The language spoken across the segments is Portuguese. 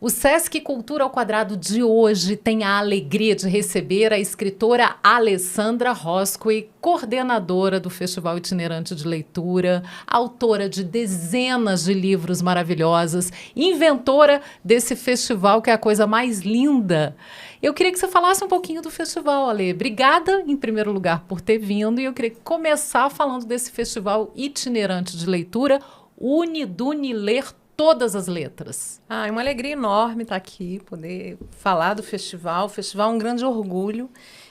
O Sesc Cultura ao Quadrado de hoje tem a alegria de receber a escritora Alessandra Rosqui, coordenadora do Festival Itinerante de Leitura, autora de dezenas de livros maravilhosos, inventora desse festival que é a coisa mais linda. Eu queria que você falasse um pouquinho do festival, Ale. Obrigada, em primeiro lugar, por ter vindo, e eu queria começar falando desse Festival Itinerante de Leitura, Uniduni Ler Todas as Letras. É uma alegria enorme estar aqui, poder falar do festival. O festival é um grande orgulho.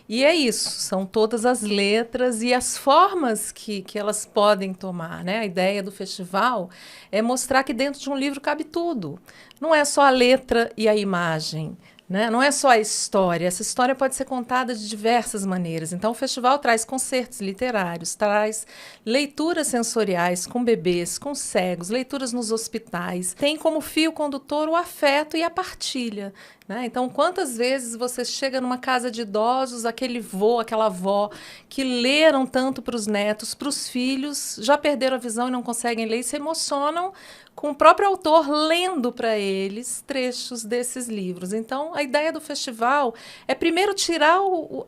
E é isso, são todas as letras e as formas que elas podem tomar, né? A ideia do festival é mostrar que dentro de um livro cabe tudo. Não é só a letra e a imagem, né? Não é só a história. Essa história pode ser contada de diversas maneiras. Então, o festival traz concertos literários, traz leituras sensoriais com bebês, com cegos, leituras nos hospitais. Tem como fio condutor o afeto e a partilha, né? Então, quantas vezes você chega numa casa de idosos, aquele vô, aquela avó, que leram tanto para os netos, para os filhos, já perderam a visão e não conseguem ler, e se emocionam com o próprio autor lendo para eles trechos desses livros. Então, a ideia do festival é primeiro tirar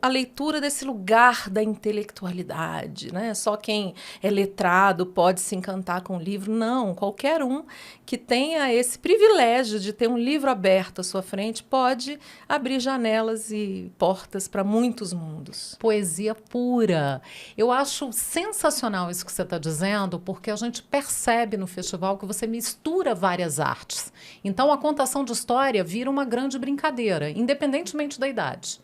a leitura desse lugar da intelectualidade, né? Só quem é letrado pode se encantar com o livro. Não, qualquer um que tenha esse privilégio de ter um livro aberto à sua frente pode abrir janelas e portas para muitos mundos. Poesia pura. Eu acho sensacional isso que você está dizendo, porque a gente percebe no festival que você mistura várias artes. Então, a contação de história vira uma grande brincadeira, independentemente da idade.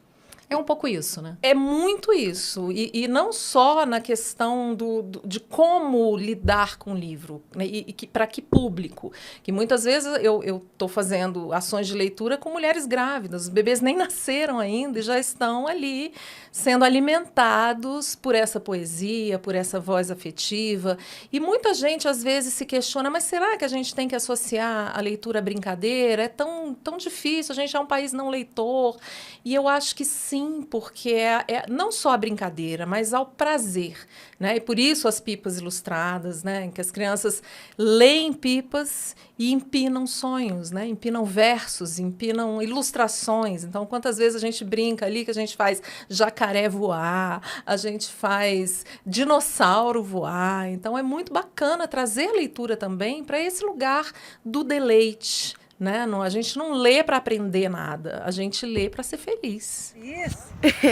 É um pouco isso, né? É muito isso. E não só na questão de como lidar com o livro, né? E para que público. Que muitas vezes eu estou fazendo ações de leitura com mulheres grávidas. Os bebês nem nasceram ainda e já estão ali sendo alimentados por essa poesia, por essa voz afetiva. E muita gente, às vezes, se questiona, mas será que a gente tem que associar a leitura à brincadeira? É tão difícil, a gente é um país não leitor. E eu acho que sim, porque é não só a brincadeira, mas ao prazer, né? E por isso as pipas ilustradas, né? Em que as crianças leem pipas e empinam sonhos, né? Empinam versos, empinam ilustrações. Então, quantas vezes a gente brinca ali que a gente faz jacaré voar, a gente faz dinossauro voar. Então, é muito bacana trazer a leitura também para esse lugar do deleite, né? Não, a gente não lê para aprender nada, a gente lê para ser feliz. Isso,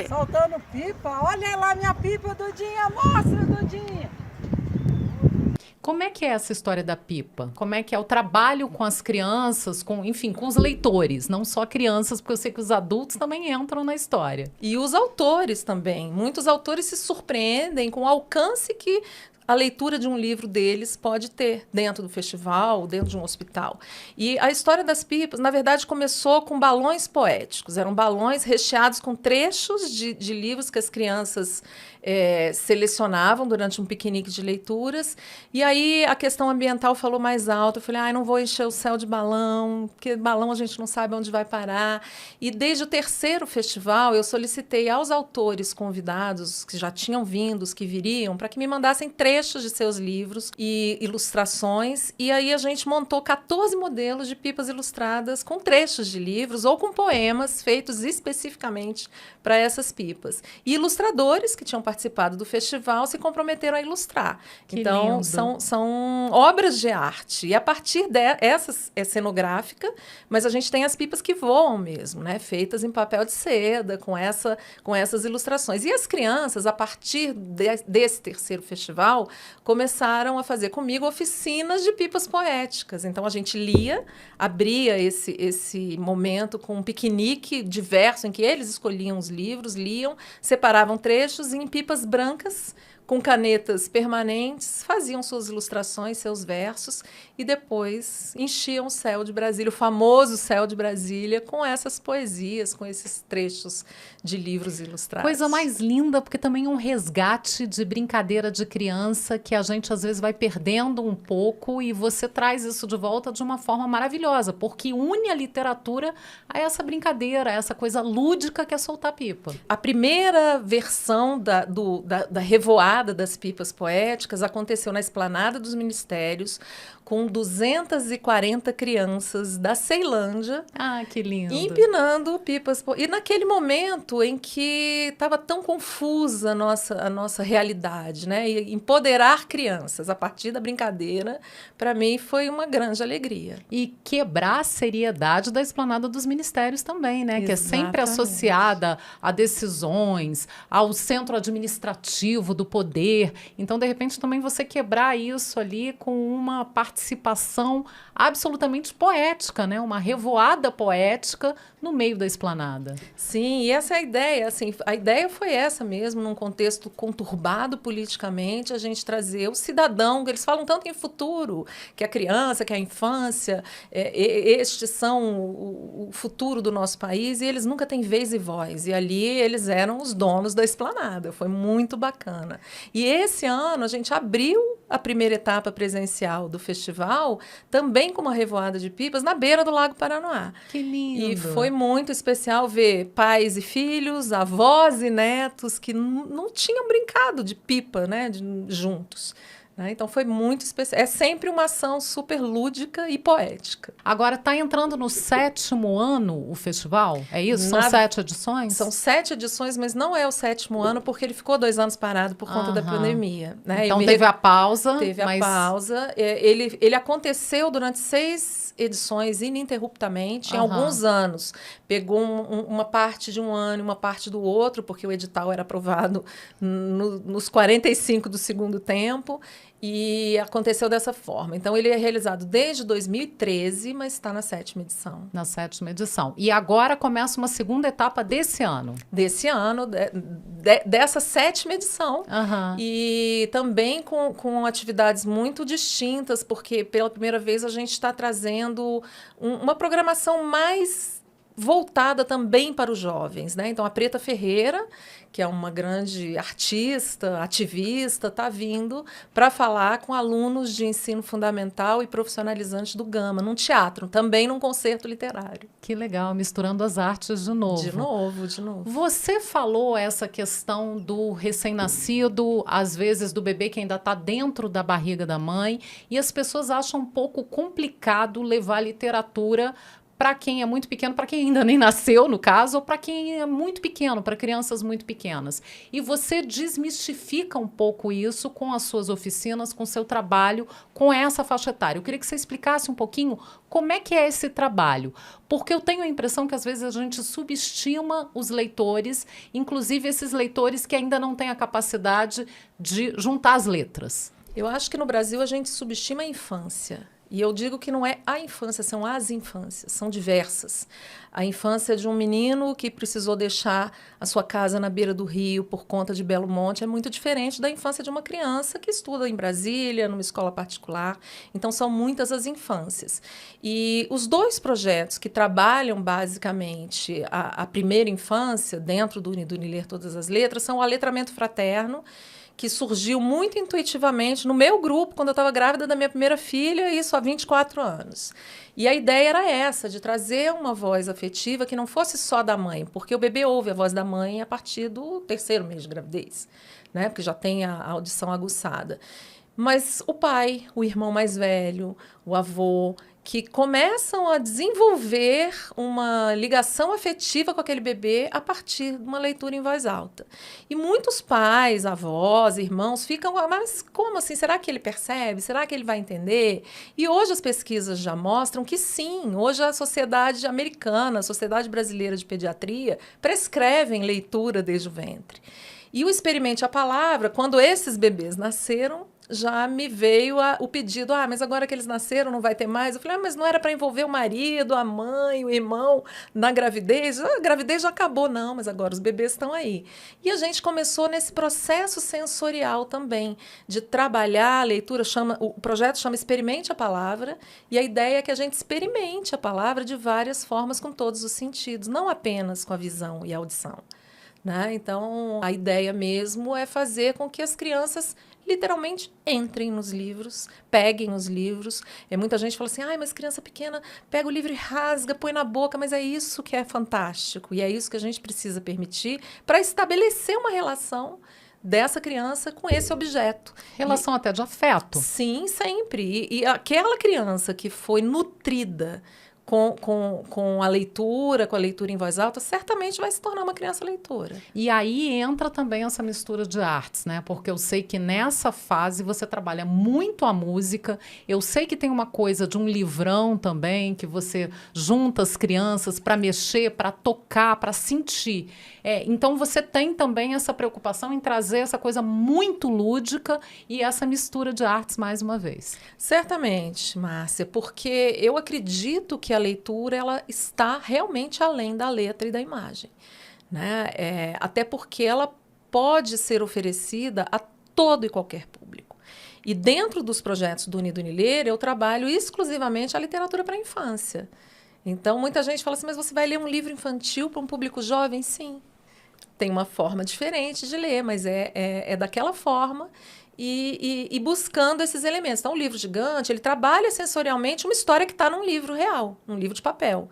soltando pipa. Olha lá minha pipa, Dudinha, mostra, Dudinha. Como é que é essa história da pipa? Como é que é o trabalho com as crianças, com os leitores, não só crianças, porque eu sei que os adultos também entram na história. E os autores também. Muitos autores se surpreendem com o alcance que a leitura de um livro deles pode ter dentro do festival, dentro de um hospital. E a história das pipas, na verdade, começou com balões poéticos. Eram balões recheados com trechos de livros que as crianças selecionavam durante um piquenique de leituras. E aí a questão ambiental falou mais alto. Eu falei, não vou encher o céu de balão, porque balão a gente não sabe onde vai parar. E desde o terceiro festival, eu solicitei aos autores convidados, que já tinham vindo, os que viriam, para que me mandassem trechos de seus livros e ilustrações. E aí a gente montou 14 modelos de pipas ilustradas com trechos de livros ou com poemas feitos especificamente para essas pipas. E ilustradores que tinham participado do festival se comprometeram a ilustrar. Que então, lindo. são obras de arte. E a partir dessas é cenográfica, mas a gente tem as pipas que voam mesmo, né? Feitas em papel de seda, com essas ilustrações. E as crianças, a partir desse terceiro festival, começaram a fazer comigo oficinas de pipas poéticas. Então, a gente abria esse momento com um piquenique diverso, em que eles escolhiam os livros, liam, separavam trechos e em pipas brancas, com canetas permanentes, faziam suas ilustrações, seus versos, e depois enchiam o céu de Brasília, o famoso céu de Brasília, com essas poesias, com esses trechos de livros ilustrados. Coisa mais linda, porque também é um resgate de brincadeira de criança que a gente às vezes vai perdendo um pouco, e você traz isso de volta de uma forma maravilhosa, porque une a literatura a essa brincadeira, a essa coisa lúdica que é soltar pipa. A primeira versão da revoada revoada das pipas poéticas aconteceu na Esplanada dos Ministérios, com 240 crianças da Ceilândia. Ah, que lindo. Empinando pipas. E naquele momento em que estava tão confusa a nossa realidade, né? E empoderar crianças a partir da brincadeira, para mim, foi uma grande alegria. E quebrar a seriedade da Esplanada dos Ministérios também, né? Exatamente. Que é sempre associada a decisões, ao centro administrativo do poder. Então, de repente, também você quebrar isso ali com uma participação absolutamente poética, né? Uma revoada poética no meio da Esplanada. Sim, e essa é a ideia. Assim, a ideia foi essa mesmo, num contexto conturbado politicamente, a gente trazer o cidadão, que eles falam tanto em futuro, que a criança, que a infância, estes são o futuro do nosso país, e eles nunca têm vez e voz. E ali eles eram os donos da Esplanada. Foi muito bacana. E esse ano a gente abriu a primeira etapa presencial do festival, também com uma revoada de pipas, na beira do Lago Paranoá. Que lindo! E foi muito especial ver pais e filhos, avós e netos que não tinham brincado de pipa, né, juntos. Né? Então foi muito especial. É sempre uma ação super lúdica e poética. Agora, está entrando no 7º ano o festival? É isso? São 7 edições? São 7 edições, mas não é o 7º ano, porque ele ficou 2 anos parado por conta da pandemia. Né? Então teve a pausa. Teve a pausa. Ele aconteceu durante 6 edições ininterruptamente, em alguns anos. Pegou uma parte de um ano e uma parte do outro, porque o edital era aprovado nos 45 do segundo tempo. E aconteceu dessa forma. Então, ele é realizado desde 2013, mas está na 7ª edição. Na 7ª edição. E agora começa uma segunda etapa desse ano. Desse ano, dessa 7ª edição. E também com atividades muito distintas, porque pela primeira vez a gente está trazendo uma programação mais voltada também para os jovens, né? Então, a Preta Ferreira, que é uma grande artista, ativista, está vindo para falar com alunos de ensino fundamental e profissionalizante do Gama, num teatro, também num concerto literário. Que legal, misturando as artes de novo. De novo. Você falou essa questão do recém-nascido, às vezes do bebê que ainda está dentro da barriga da mãe, e as pessoas acham um pouco complicado levar literatura para quem é muito pequeno, para quem ainda nem nasceu, no caso, ou para quem é muito pequeno, para crianças muito pequenas. E você desmistifica um pouco isso com as suas oficinas, com o seu trabalho, com essa faixa etária. Eu queria que você explicasse um pouquinho como é que é esse trabalho, porque eu tenho a impressão que às vezes a gente subestima os leitores, inclusive esses leitores que ainda não têm a capacidade de juntar as letras. Eu acho que no Brasil a gente subestima a infância. E eu digo que não é a infância, são as infâncias, são diversas. A infância de um menino que precisou deixar a sua casa na beira do rio por conta de Belo Monte é muito diferente da infância de uma criança que estuda em Brasília, numa escola particular. Então, são muitas as infâncias. E os 2 projetos que trabalham basicamente a primeira infância, dentro do Uniler Todas as Letras, são o Aletramento Fraterno, que surgiu muito intuitivamente no meu grupo, quando eu estava grávida da minha primeira filha, isso há 24 anos. E a ideia era essa, de trazer uma voz afetiva que não fosse só da mãe, porque o bebê ouve a voz da mãe a partir do 3º mês de gravidez, né? Porque já tem a audição aguçada. Mas o pai, o irmão mais velho, o avô, que começam a desenvolver uma ligação afetiva com aquele bebê a partir de uma leitura em voz alta. E muitos pais, avós, irmãos ficam, mas como assim? Será que ele percebe? Será que ele vai entender? E hoje as pesquisas já mostram que sim, hoje a sociedade americana, a Sociedade Brasileira de Pediatria, prescrevem leitura desde o ventre. E o Experimente a Palavra, quando esses bebês nasceram, já me veio o pedido, mas agora que eles nasceram não vai ter mais? Eu falei, mas não era para envolver o marido, a mãe, o irmão na gravidez? A gravidez já acabou, não, mas agora os bebês estão aí. E a gente começou nesse processo sensorial também, de trabalhar a leitura, o projeto chama Experimente a Palavra, e a ideia é que a gente experimente a palavra de várias formas, com todos os sentidos, não apenas com a visão e a audição. Né? Então, a ideia mesmo é fazer com que as crianças literalmente entrem nos livros, peguem os livros. Muita gente fala assim, mas criança pequena pega o livro e rasga, põe na boca, mas é isso que é fantástico. E é isso que a gente precisa permitir para estabelecer uma relação dessa criança com esse objeto. Relação até de afeto. Sim, sempre. E aquela criança que foi nutrida com a leitura, com a leitura em voz alta, certamente vai se tornar uma criança leitora. E aí entra também essa mistura de artes, né? Porque eu sei que nessa fase você trabalha muito a música, eu sei que tem uma coisa de um livrão também, que você junta as crianças para mexer, para tocar, para sentir. Então você tem também essa preocupação em trazer essa coisa muito lúdica e essa mistura de artes mais uma vez. Certamente, Márcia, porque eu acredito que a leitura ela está realmente além da letra e da imagem, né? Até porque ela pode ser oferecida a todo e qualquer público. E dentro dos projetos do Unido Uniler, eu trabalho exclusivamente a literatura para a infância. Então, muita gente fala assim, mas você vai ler um livro infantil para um público jovem? Sim. Tem uma forma diferente de ler, mas é daquela forma e buscando esses elementos. Então, o livro gigante, ele trabalha sensorialmente uma história que está num livro real, num livro de papel.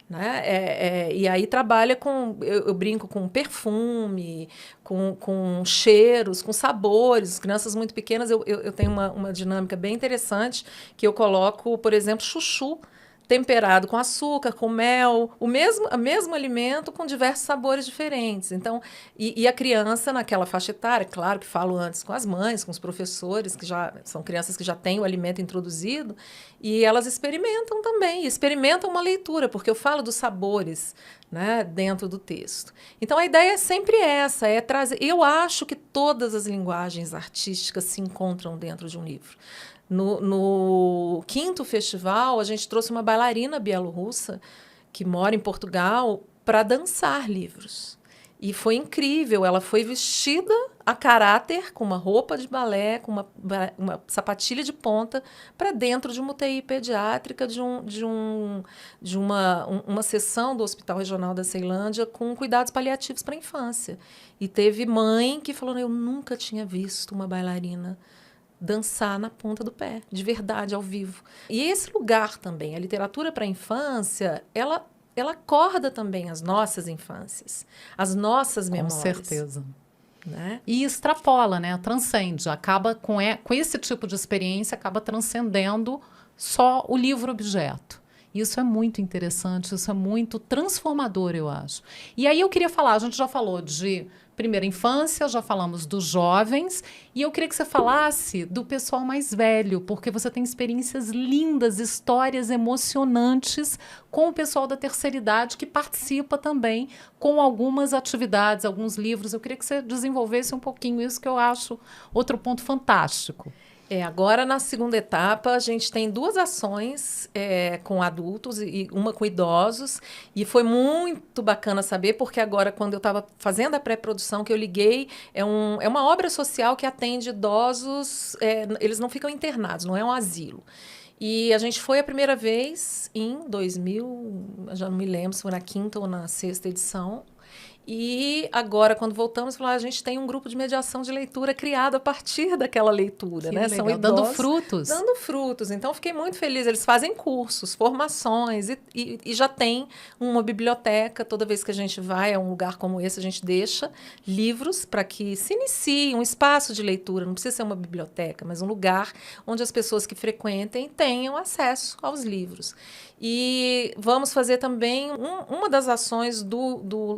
Né? E aí trabalha com, eu brinco com perfume, com cheiros, com sabores. As crianças muito pequenas, eu tenho uma dinâmica bem interessante, que eu coloco, por exemplo, chuchu, temperado com açúcar, com mel, o mesmo alimento com diversos sabores diferentes. Então, e a criança naquela faixa etária, claro que falo antes com as mães, com os professores, que já são crianças que já têm o alimento introduzido, e elas experimentam também, experimentam uma leitura, porque eu falo dos sabores, né, dentro do texto. Então, a ideia é sempre essa, é trazer... Eu acho que todas as linguagens artísticas se encontram dentro de um livro. No 5º festival, a gente trouxe uma bailarina bielorrussa que mora em Portugal para dançar livros. E foi incrível. Ela foi vestida a caráter, com uma roupa de balé, com uma sapatilha de ponta, para dentro de uma UTI pediátrica de uma sessão do Hospital Regional da Ceilândia com cuidados paliativos para a infância. E teve mãe que falou, eu nunca tinha visto uma bailarina dançar na ponta do pé, de verdade, ao vivo. E esse lugar também, a literatura para a infância, ela acorda também as nossas infâncias, as nossas memórias. Com certeza. Né? E extrapola, né? Transcende. Acaba com esse tipo de experiência, acaba transcendendo só o livro-objeto. Isso é muito interessante, isso é muito transformador, eu acho. E aí eu queria falar, a gente já falou de primeira infância, já falamos dos jovens, e eu queria que você falasse do pessoal mais velho, porque você tem experiências lindas, histórias emocionantes com o pessoal da terceira idade que participa também com algumas atividades, alguns livros. Eu queria que você desenvolvesse um pouquinho isso, que eu acho outro ponto fantástico. Agora, na segunda etapa, a gente tem 2 ações com adultos e uma com idosos. E foi muito bacana saber, porque agora, quando eu estava fazendo a pré-produção, que eu liguei, é uma obra social que atende idosos, eles não ficam internados, não é um asilo. E a gente foi a primeira vez em 2000, já não me lembro se foi na 5ª ou na 6ª edição. E agora, quando voltamos, a gente tem um grupo de mediação de leitura criado a partir daquela leitura. Que né? legal. São idosos, dando frutos. Dando frutos. Então, fiquei muito feliz. Eles fazem cursos, formações e já tem uma biblioteca. Toda vez que a gente vai a um lugar como esse, a gente deixa livros para que se inicie um espaço de leitura. Não precisa ser uma biblioteca, mas um lugar onde as pessoas que frequentem tenham acesso aos livros. E vamos fazer também uma das ações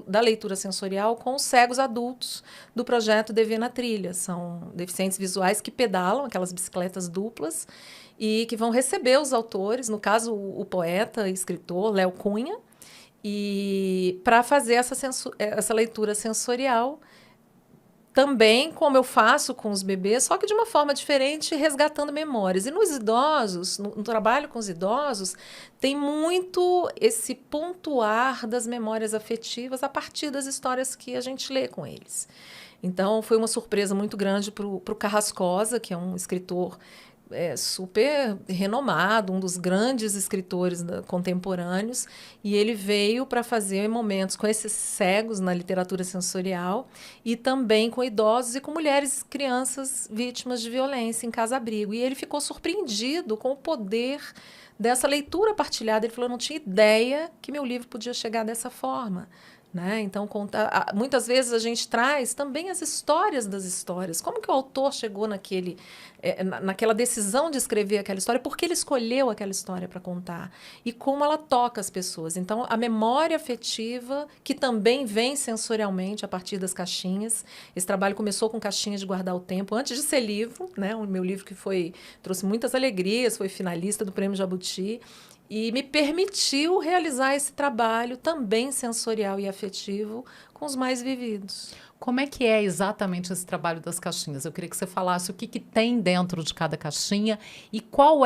da leitura sensorial com os cegos adultos do projeto DV na Trilha. São deficientes visuais que pedalam, aquelas bicicletas duplas, e que vão receber os autores, no caso o poeta e escritor Léo Cunha, e para fazer essa leitura sensorial, também como eu faço com os bebês, só que de uma forma diferente, resgatando memórias. E nos idosos, no trabalho com os idosos, tem muito esse pontuar das memórias afetivas a partir das histórias que a gente lê com eles. Então, foi uma surpresa muito grande para o Carrascosa, que é um escritor super renomado, um dos grandes escritores contemporâneos, e ele veio para fazer momentos com esses cegos na literatura sensorial e também com idosos e com mulheres e crianças vítimas de violência em casa-abrigo. E ele ficou surpreendido com o poder dessa leitura partilhada. Ele falou, eu não tinha ideia que meu livro podia chegar dessa forma. né? Então, muitas vezes a gente traz também as histórias das histórias. Como que o autor chegou naquela decisão de escrever aquela história? Por que ele escolheu aquela história para contar? E como ela toca as pessoas. Então, a memória afetiva, que também vem sensorialmente a partir das caixinhas. Esse trabalho começou com Caixinhas de Guardar o Tempo, antes de ser livro, né? O meu livro que trouxe muitas alegrias, foi finalista do Prêmio Jabuti. E me permitiu realizar esse trabalho também sensorial e afetivo com os mais vividos. Como é que é exatamente esse trabalho das caixinhas? Eu queria que você falasse o que tem dentro de cada caixinha e qual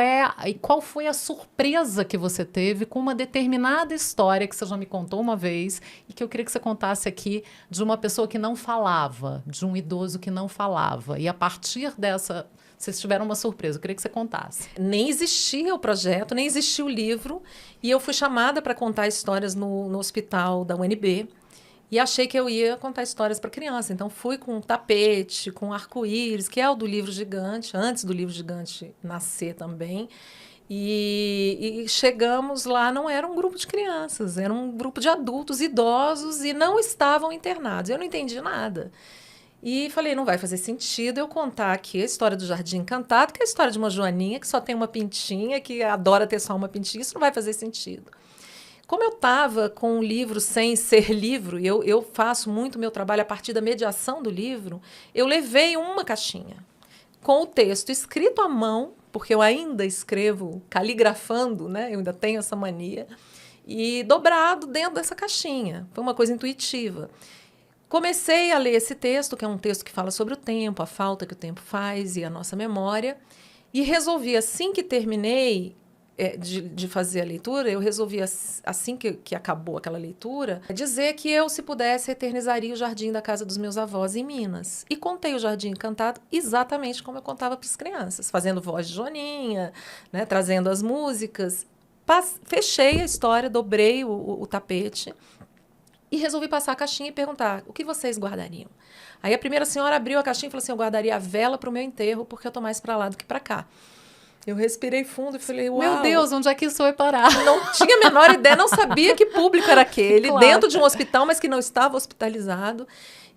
foi a surpresa que você teve com uma determinada história que você já me contou uma vez e que eu queria que você contasse aqui de uma pessoa que não falava, de um idoso que não falava. E a partir dessa, vocês tiveram uma surpresa, eu queria que você contasse. Nem existia o projeto, nem existia o livro, e eu fui chamada para contar histórias no hospital da UNB. E achei que eu ia contar histórias para criança. Então, fui com um tapete, com arco-íris, que é o do Livro Gigante, antes do Livro Gigante nascer também. E chegamos lá, não era um grupo de crianças, era um grupo de adultos, idosos, e não estavam internados. Eu não entendi nada. E falei, não vai fazer sentido eu contar aqui a história do Jardim Encantado, que é a história de uma joaninha que só tem uma pintinha, que adora ter só uma pintinha. Isso não vai fazer sentido. Como eu estava com um livro sem ser livro, e eu faço muito meu trabalho a partir da mediação do livro, eu levei uma caixinha com o texto escrito à mão, porque eu ainda escrevo caligrafando, né? Eu ainda tenho essa mania, e dobrado dentro dessa caixinha. Foi uma coisa intuitiva. Comecei a ler esse texto, que é um texto que fala sobre o tempo, a falta que o tempo faz e a nossa memória, e resolvi, assim que terminei de fazer a leitura, eu resolvi, assim que acabou aquela leitura, dizer que eu, se pudesse, eternizaria o jardim da casa dos meus avós em Minas. E contei o Jardim Encantado exatamente como eu contava para as crianças, fazendo voz de Joaninha, né, trazendo as músicas. Fechei a história, dobrei o tapete e resolvi passar a caixinha e perguntar, o que vocês guardariam? Aí a primeira senhora abriu a caixinha e falou assim, eu guardaria a vela para o meu enterro, porque eu estou mais para lá do que para cá. Eu respirei fundo e falei, uau. Meu Deus, onde é que isso vai parar? Não tinha a menor ideia, não sabia que público era aquele, Claro. dentro de um hospital, mas que não estava hospitalizado.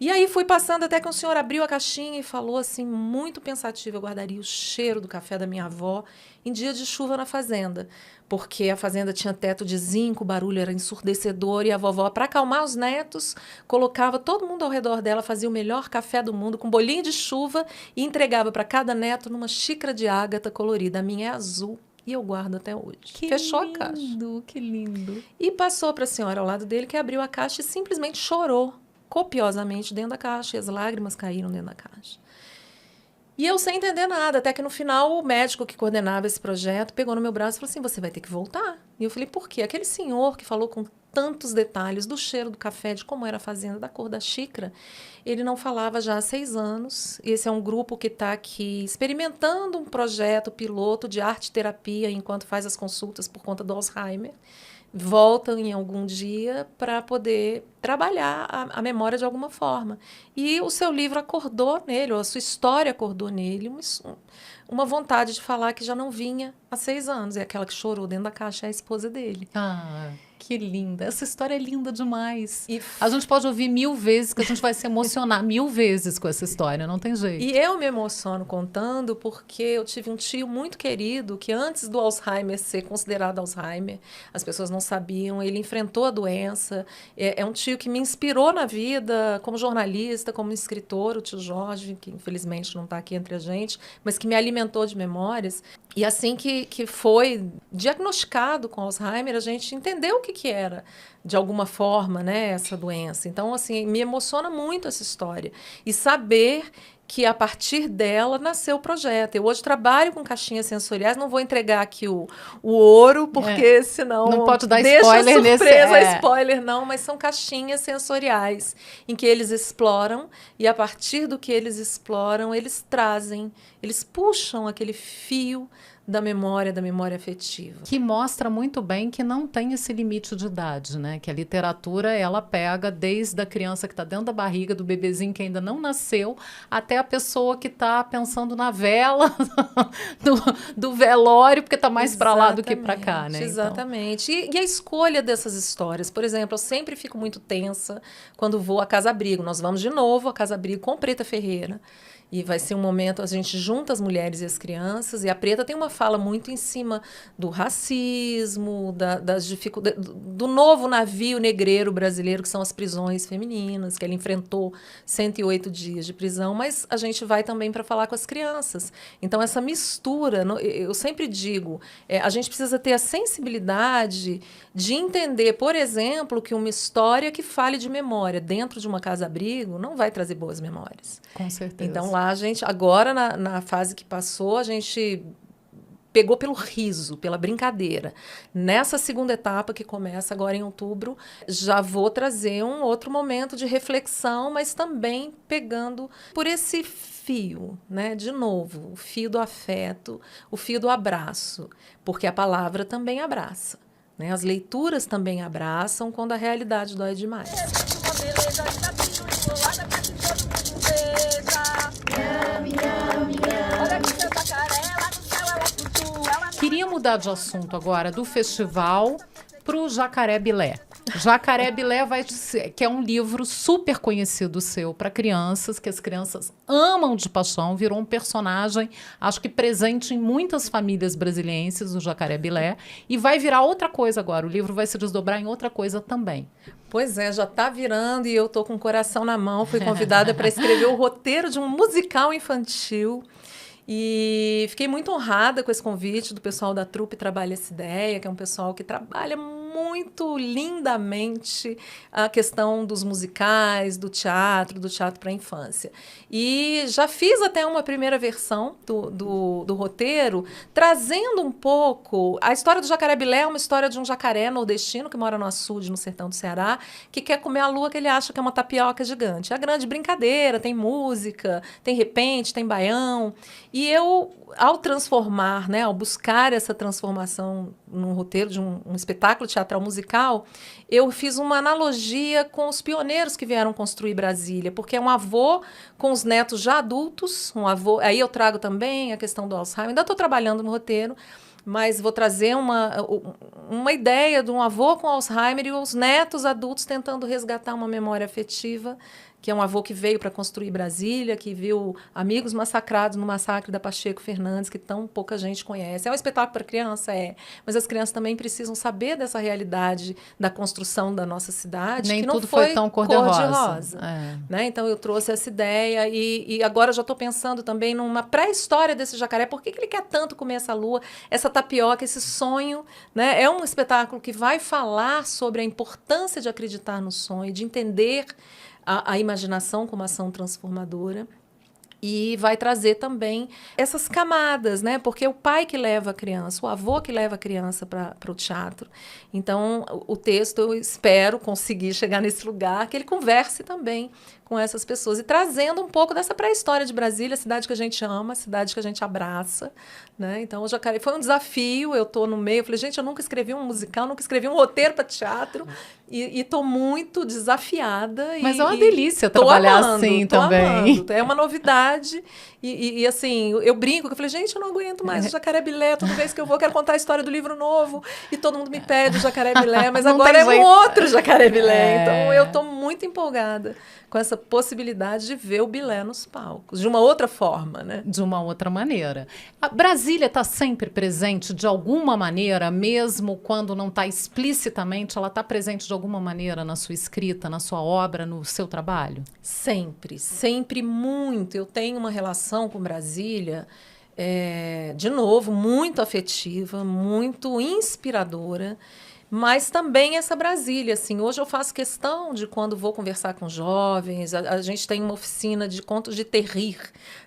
E aí fui passando até que um senhor abriu a caixinha e falou assim, muito pensativo, eu guardaria o cheiro do café da minha avó em dia de chuva na fazenda, porque a fazenda tinha teto de zinco, o barulho era ensurdecedor, e a vovó, para acalmar os netos, colocava todo mundo ao redor dela, fazia o melhor café do mundo, com bolinho de chuva, e entregava para cada neto numa xícara de ágata colorida. A minha é azul. E eu guardo até hoje. Que Fechou lindo, a caixa. que lindo. E passou para a senhora ao lado dele, que abriu a caixa e simplesmente chorou copiosamente dentro da caixa. E as lágrimas caíram dentro da caixa. E eu sem entender nada, até que no final o médico que coordenava esse projeto pegou no meu braço e falou assim, você vai ter que voltar. E eu falei, por quê? Aquele senhor que falou com tantos detalhes do cheiro do café, de como era a fazenda, da cor da xícara, ele não falava já há 6 anos. Esse é um grupo que está aqui experimentando um projeto piloto de arte-terapia enquanto faz as consultas por conta do Alzheimer. Voltam em algum dia para poder trabalhar a memória de alguma forma. E o seu livro acordou nele, ou a sua história acordou nele, uma vontade de falar que já não vinha há 6 anos. E aquela que chorou dentro da caixa é a esposa dele. Ah, que linda. Essa história é linda demais. A gente pode ouvir 1000 vezes, que a gente vai se emocionar 1000 vezes com essa história, não tem jeito. E eu me emociono contando porque eu tive um tio muito querido que antes do Alzheimer ser considerado Alzheimer, as pessoas não sabiam, ele enfrentou a doença. É um tio que me inspirou na vida como jornalista, como escritor, o tio Jorge, que infelizmente não está aqui entre a gente, mas que me alimentou de memórias. E assim que foi diagnosticado com Alzheimer, a gente entendeu o que era, de alguma forma, né, essa doença. Então, assim, me emociona muito essa história. E saber que a partir dela nasceu o projeto. Eu hoje trabalho com caixinhas sensoriais, não vou entregar aqui o ouro, porque senão não pode dar deixa spoiler surpresa, spoiler não, mas são caixinhas sensoriais em que eles exploram, e a partir do que eles exploram, eles trazem, eles puxam aquele fio da memória afetiva. Que mostra muito bem que não tem esse limite de idade, né? Que a literatura, ela pega desde a criança que está dentro da barriga, do bebezinho que ainda não nasceu, até a pessoa que está pensando na vela do velório, porque está mais para lá do que para cá, né? Exatamente. Então... E a escolha dessas histórias, por exemplo, eu sempre fico muito tensa quando vou à Casa Abrigo. Nós vamos de novo à Casa Abrigo com Preta Ferreira. E vai ser um momento, a gente junta as mulheres e as crianças, e a Preta tem uma fala muito em cima do racismo, das dificuldades, do novo navio negreiro brasileiro, que são as prisões femininas, que ele enfrentou 108 dias de prisão, mas a gente vai também para falar com as crianças. Então, essa mistura, eu sempre digo, a gente precisa ter a sensibilidade de entender, por exemplo, que uma história que fale de memória dentro de uma casa-abrigo não vai trazer boas memórias. Com certeza. Então, lá a gente, agora na fase que passou, a gente pegou pelo riso, pela brincadeira. Nessa segunda etapa, que começa agora em outubro, já vou trazer um outro momento de reflexão, mas também pegando por esse fio, né? De novo, o fio do afeto, o fio do abraço, porque a palavra também abraça. Né? As leituras também abraçam quando a realidade dói demais. Queria mudar de assunto agora do festival para o Jacaré Bilé. Jacaré Bilé que é um livro super conhecido seu para crianças, que as crianças amam de paixão, virou um personagem, acho que presente em muitas famílias brasilienses, o Jacaré Bilé, e vai virar outra coisa agora, o livro vai se desdobrar em outra coisa também. Pois é, já está virando e eu estou com o coração na mão, fui convidada para escrever o roteiro de um musical infantil. E fiquei muito honrada com esse convite do pessoal da Trupe Trabalha Essa Ideia, que é um pessoal que trabalha muito lindamente a questão dos musicais, do teatro para a infância. E já fiz até uma primeira versão do roteiro, trazendo um pouco... A história do Jacaré Bilé é uma história de um jacaré nordestino que mora no açude, no sertão do Ceará, que quer comer a lua que ele acha que é uma tapioca gigante. É a grande brincadeira, tem música, tem repente, tem baião... E eu, ao transformar, né, ao buscar essa transformação num roteiro de um espetáculo teatral musical, eu fiz uma analogia com os pioneiros que vieram construir Brasília, porque é um avô com os netos já adultos, um avô, aí eu trago também a questão do Alzheimer, ainda estou trabalhando no roteiro, mas vou trazer uma ideia de um avô com Alzheimer e os netos adultos tentando resgatar uma memória afetiva, que é um avô que veio para construir Brasília, que viu amigos massacrados no massacre da Pacheco Fernandes, que tão pouca gente conhece. É um espetáculo para criança, mas as crianças também precisam saber dessa realidade da construção da nossa cidade, nem que não tudo foi tão cor-de-rosa. Né? Então, eu trouxe essa ideia e agora já estou pensando também numa pré-história desse jacaré. Por que ele quer tanto comer essa lua, essa tapioca, esse sonho? Né? É um espetáculo que vai falar sobre a importância de acreditar no sonho, de entender a imaginação como ação transformadora. E vai trazer também essas camadas, né? Porque é o pai que leva a criança, o avô que leva a criança para o teatro. Então, o texto, eu espero conseguir chegar nesse lugar, que ele converse também com essas pessoas. E trazendo um pouco dessa pré-história de Brasília, a cidade que a gente ama, a cidade que a gente abraça. Né? Então, o Jacaré foi um desafio, eu estou no meio. Eu falei, gente, eu nunca escrevi um musical, nunca escrevi um roteiro para teatro. E estou muito desafiada. Mas é uma delícia trabalhar assim também. Amando. É uma novidade. E assim, eu brinco, que eu falei, gente, eu não aguento mais o Jacaré Bilé. Toda vez que eu vou, quero contar a história do livro novo. E todo mundo me pede o Jacaré Bilé. Mas agora é um outro Jacaré Bilé. Então, eu estou muito empolgada com essa possibilidade de ver o Bilé nos palcos. De uma outra forma, né? De uma outra maneira. A Brasília está sempre presente de alguma maneira, mesmo quando não está explicitamente, ela está presente de alguma maneira na sua escrita, na sua obra, no seu trabalho? Sempre, sempre muito. Eu tenho uma relação com Brasília, de novo, muito afetiva, muito inspiradora, mas também essa Brasília, assim, hoje eu faço questão de quando vou conversar com jovens, a gente tem uma oficina de contos de terrir,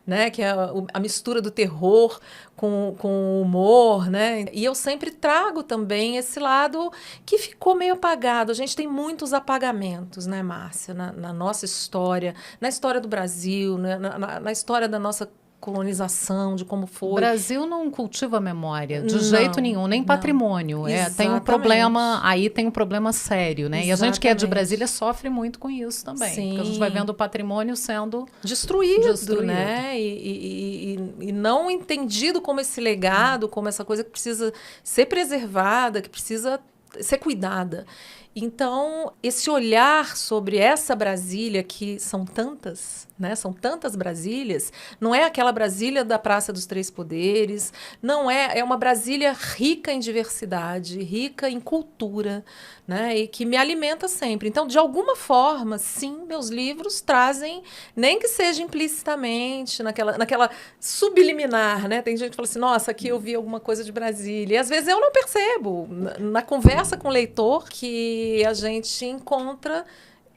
né, que é a mistura do terror com o humor, né, e eu sempre trago também esse lado que ficou meio apagado. A gente tem muitos apagamentos, né, Márcia, na nossa história, na história do Brasil, né, na história da nossa colonização, de como O foi. Brasil não cultiva memória de Não, jeito nenhum, nem não. patrimônio. Tem um Exatamente. problema, aí tem um problema sério, né? E a gente que é de Exatamente. Brasília sofre muito com isso também. Sim. Porque a gente vai vendo o patrimônio sendo Destruído, né? E não entendido como esse legado, como essa coisa que precisa ser preservada, que precisa ser cuidada. Então, esse olhar sobre essa Brasília, que são tantas, né? São tantas Brasílias, não é aquela Brasília da Praça dos Três Poderes, não é, é uma Brasília rica em diversidade, rica em cultura, né? E que me alimenta sempre. Então, de alguma forma, sim, meus livros trazem, nem que seja implicitamente, naquela subliminar, né? Tem gente que fala assim, nossa, aqui eu vi alguma coisa de Brasília. E às vezes eu não percebo. Na conversa com o leitor, que a gente encontra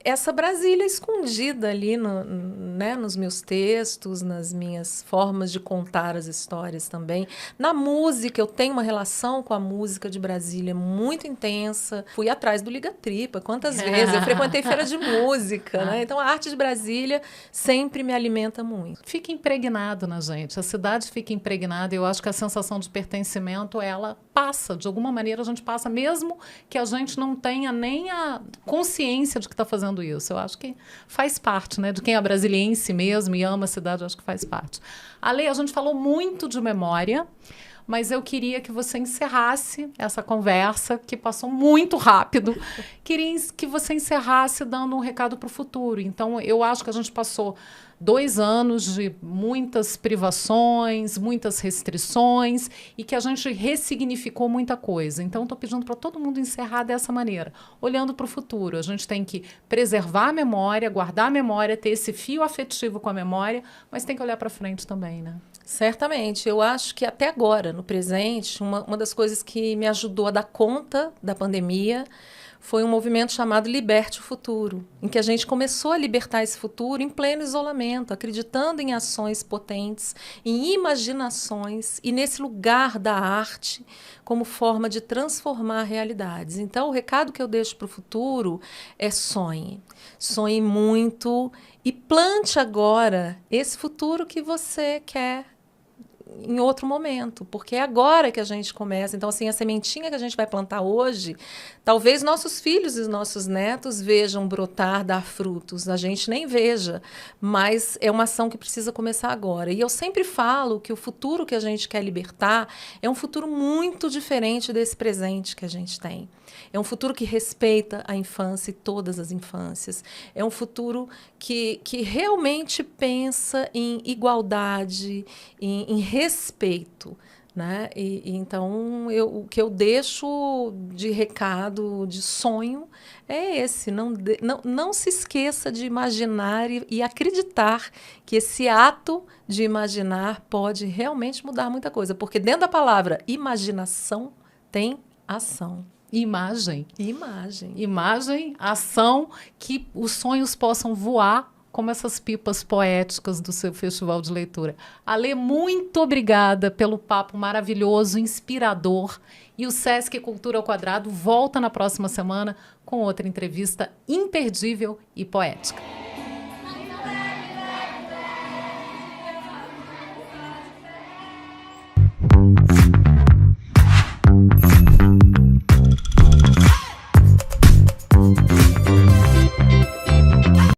essa Brasília escondida ali né, nos meus textos, nas minhas formas de contar as histórias também. Na música, eu tenho uma relação com a música de Brasília muito intensa. Fui atrás do Liga Tripa, quantas vezes? Eu frequentei feira de música, né? Então, a arte de Brasília sempre me alimenta muito. Fica impregnado na gente, a cidade fica impregnada, e eu acho que a sensação de pertencimento, ela passa, de alguma maneira a gente passa, mesmo que a gente não tenha nem a consciência de que está fazendo isso. Eu acho que faz parte, né? De quem é brasiliense mesmo e ama a cidade, eu acho que faz parte. Ale, a gente falou muito de memória, mas eu queria que você encerrasse essa conversa, que passou muito rápido. Queria que você encerrasse dando um recado para o futuro. Então, eu acho que a gente passou 2 anos de muitas privações, muitas restrições, e que a gente ressignificou muita coisa. Então, estou pedindo para todo mundo encerrar dessa maneira, olhando para o futuro. A gente tem que preservar a memória, guardar a memória, ter esse fio afetivo com a memória, mas tem que olhar para frente também, né? Certamente. Eu acho que até agora, no presente, uma das coisas que me ajudou a dar conta da pandemia foi um movimento chamado Liberte o Futuro, em que a gente começou a libertar esse futuro em pleno isolamento, acreditando em ações potentes, em imaginações e nesse lugar da arte como forma de transformar realidades. Então, o recado que eu deixo para o futuro é sonhe. Sonhe muito e plante agora esse futuro que você quer em outro momento, porque é agora que a gente começa. Então, assim, a sementinha que a gente vai plantar hoje, talvez nossos filhos e nossos netos vejam brotar, dar frutos. A gente nem veja, mas é uma ação que precisa começar agora. E eu sempre falo que o futuro que a gente quer libertar é um futuro muito diferente desse presente que a gente tem. É um futuro que respeita a infância e todas as infâncias. É um futuro que realmente pensa em igualdade, em respeito, né? Então, o que eu deixo de recado, de sonho, é esse. Não se esqueça de imaginar e acreditar que esse ato de imaginar pode realmente mudar muita coisa. Porque dentro da palavra imaginação tem ação. Imagem. Imagem. Imagem, ação, que os sonhos possam voar como essas pipas poéticas do seu festival de leitura. Ale, muito obrigada pelo papo maravilhoso, inspirador. E o Sesc Cultura ao Quadrado volta na próxima semana com outra entrevista imperdível e poética.